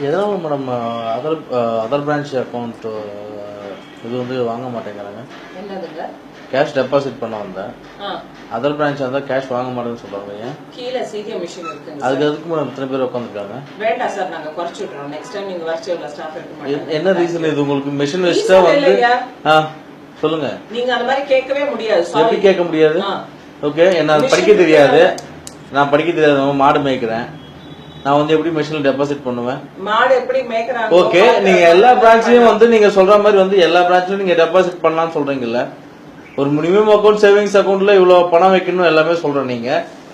எதனால madam other branch account இது வந்து வாங்க மாட்டேங்கிறாங்க? என்னதுங்க? கேஷ் டெபாசிட் பண்ண வந்தேன். அதர் பிரான்ச் வந்தா கேஷ் வாங்க மாட்டேன்னு சொல்றாங்க. ஏன்? கீழ சிடிஎம் மிஷின் இருக்குங்க. அதுக்கு மேடம் இத்தனை பேர் உட்காந்துருக்காங்க. வேண்டாம் சார், நாங்க குறைச்சு விட்டுறோம். நெக்ஸ்ட் டைம் நீங்க வர்ச்சுவல் ஸ்டாஃப் எடுக்க மாட்டீங்க. என்ன ரீசன் இது? உங்களுக்கு மெஷின் வச்சுட்டா வந்து சொல்லுங்க. நீங்க அந்த மாதிரி கேட்கவே முடியாது. எப்படி கேட்க முடியாது? ஓகே, என்ன படிக்க தெரியாது, நான் படிக்க தெரியாது, மாடு மேய்க்கிறேன், நான் வந்து எப்படி மெஷின்ல டெபாசிட் பண்ணுவேன்? மாடு எப்படி மேய்க்கறாங்க? ஓகே, நீங்க எல்லா பிரான்ச்லயும் வந்து நீங்க சொல்ற மாதிரி வந்து எல்லா பிரான்ச்லயும் நீங்க டெபாசிட் பண்ணலாம்னு சொல்றீங்கல்ல. ஒரு மினிமம் அக்கௌண்ட் சேவிங்ஸ் அக்கௌண்ட்ல இவ்வளவு பணம் வைக்கணும் எல்லாமே சொல்றேன். நீங்க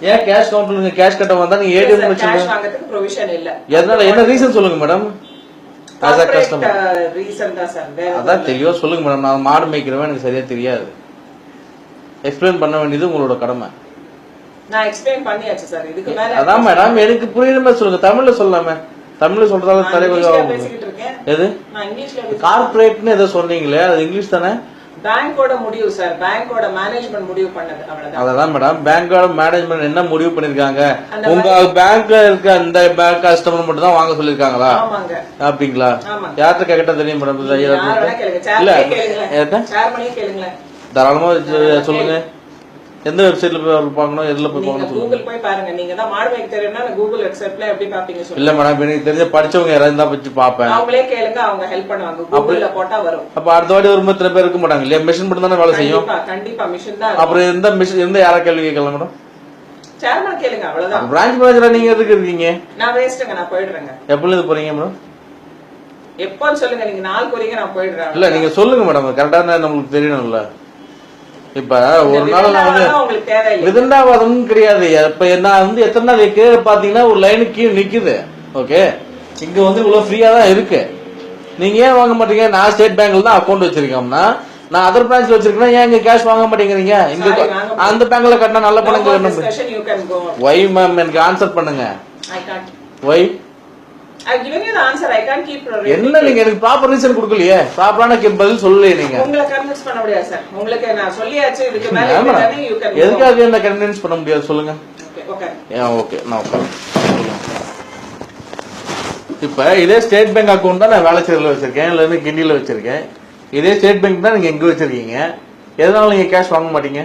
ஏன் கேஷ் கவுண்டர்ல நீங்க கேஷ் கட்ட வந்தா நீங்க ஏடிஎம் கேஷ் வாங்குறதுக்கு ப்ரொவிஷன் இல்ல. எதனால? என்ன ரீசன் சொல்லுங்க madam. as a customer reason தான் சார். அதான் தெளிவா சொல்லுங்க மேடம். நான் மாடு மேய்க்கிறவன், எனக்கு சரியா தெரியாது. எக்ஸ்பிளைன் பண்ண வேண்டியது உங்களோட கடமை. நான் எக்ஸ்பிளைன் பண்ணியாச்சு சார். இதுக்கு மேல அதான் மேடம், எனக்கு புரியுற மாதிரி சொல்லுங்க. தமிழ்ல சொல்லாம. தமிழ்ல சொல்றதால தலைவலியா பேசிட்டு இருக்கேன். எது? நான் இங்கிலீஷ்ல கார்ப்பரேட்னு ஏதோ சொன்னீங்களே, அது இங்கிலீஷ் தானே? பேங்கோட முடிவு சார். பேங்கோட மேனேஜ்மென்ட் முடிவு பண்ணது, அவ்வளவுதான். அதான் மேடம், பேங்கோட மேனேஜ்மென்ட் என்ன முடிவு பண்ணிருக்காங்க? உங்க பேங்க்ல இருக்க அந்த பேங்க் கஸ்டமர் மட்டும் தான் வாங்க சொல்லிருக்காங்களா? ஆமாங்க. அப்படிங்களா? யார்கிட்ட கேட்டா தெரியும் மேடம்? கேளுங்க, தாராளமா சொல்லுங்க. எந்த வெப்சைட்ல போய் பார்க்கணும், எதுல போய் பார்க்கணும்? கூகுள் போய் பாருங்க. நீங்க தான் மாடு மேய்க்க தெரியும்னா கூகுள் வெப்சைட்ல எப்படி பாப்பீங்க சொல்லுங்க. இல்ல மேடம், எனக்கு தெரிஞ்ச படிச்சவங்க யாராவது இருந்தா பத்தி பாப்பேன். அவங்களே கேளுங்க, அவங்க ஹெல்ப் பண்ணுவாங்க. கூகுள்ல போட்டா வரும். அப்ப அடுத்த வாட்டி ஒரு இத்தனை பேர் இருக்க மாட்டாங்க இல்லையா? மிஷின் மட்டும் தானே வேலை செய்யும். கண்டிப்பா மிஷின் தான். அப்புறம் எந்த மிஷின் எந்த யாரா கேள்வி கேட்கலாம் மேடம்? சேர்மன் கேளுங்க, அவ்வளவுதான். பிரான்ச் மேனேஜரா நீங்க எதுக்கு இருக்கீங்க? நான் வேஸ்ட்ங்க, நான் போயிடுறேங்க. எப்பல இருந்து போறீங்க மேடம்? எப்போன்னு சொல்லுங்க. நீங்க நாள் போறீங்க, நான் போயிடுறேன். இல்ல நீங்க சொல்லுங்க மேடம், கரெக்டா நம்மளுக்கு தெரியணும்ல. இப்ப ஒரு நாள் வந்து விதண்டாவாதம் கிடையாது. இப்ப நான் வந்து எத்தனை நாள் இருக்கு பாத்தீங்கன்னா ஒரு லைனுக்கு கீழே நிக்குது. ஓகே, இங்க வந்து இவ்வளவு ஃப்ரீயா தான் இருக்கு. நீங்க ஏன் வாங்க மாட்டீங்க? நான் ஸ்டேட் பேங்க்ல தான் அக்கௌண்ட் வச்சிருக்கோம்னா, நான் அதர் பிரான்ச்ல வச்சிருக்கேன், ஏன் இங்க கேஷ் வாங்க மாட்டேங்கிறீங்க? இங்க அந்த பேங்க்ல கட்டினா நல்ல பணம் கிடைக்கும். ஒய் மேம், எனக்கு ஆன்சர் பண்ணுங்க. ஒய் என்ன நீங்க எனக்கு ப்ராப்பர் ரீசன் கொடுக்கலையே, ப்ராப்பரான பதில் சொல்லலையே. நீங்க உங்களை கன்வின்ஸ் பண்ண முடியாது சார். உங்களுக்கு நான் சொல்லியாச்சு. இதுக்கு மேல எதுக்காக என்ன கன்வின்ஸ் பண்ண முடியாது சொல்லுங்க. ஓகே, நான் இப்ப இதே ஸ்டேட் பேங்க் அக்கௌண்ட் தான் நான் வேளச்சேரியில வச்சிருக்கேன், இல்ல இருந்து கிண்டியில வச்சிருக்கேன். இதே ஸ்டேட் பேங்க் தான் நீங்க எங்க வச்சிருக்கீங்க. எதனால நீங்க கேஷ் வாங்க மாட்டீங்க?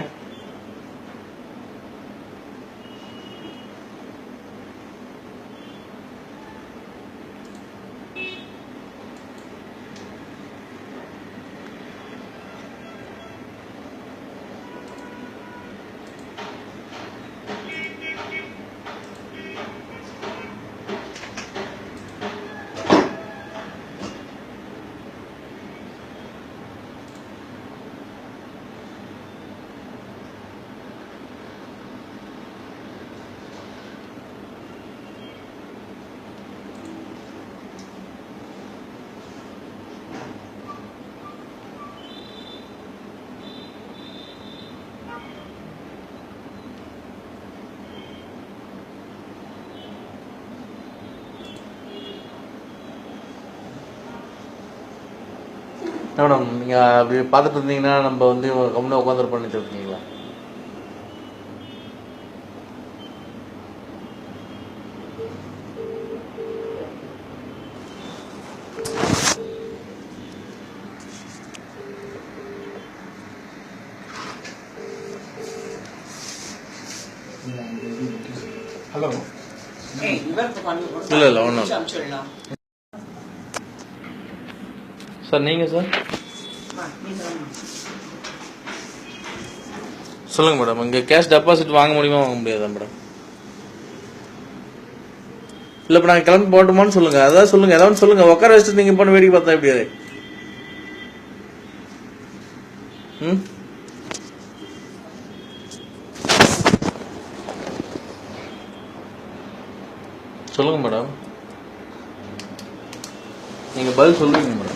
மேடம், நீங்க அப்படி பாத்துட்டு இருந்தீங்கன்னா நம்ம வந்து கம்முன்னு உட்காந்து பண்ணிட்டு இருக்கீங்களா? ஹலோ. இல்ல ஒன்றும் சார். நீங்க சார் சொல்லுங்க மேடம். இங்க கேஷ் டெபாசிட் வாங்க முடியுமா வாங்க முடியாதா மேடம்? இல்ல இப்ப நாங்க கிளம்பி போட்டோமான்னு சொல்லுங்க. அதான் சொல்லுங்க, ஏதாவது சொல்லுங்க. உட்கார வச்சுட்டு நீங்க பண்ண வேடிக்கை பார்த்தா எப்படியாது? சொல்லுங்க மேடம். நீங்க பதில் சொல்லுவீங்க மேடம்.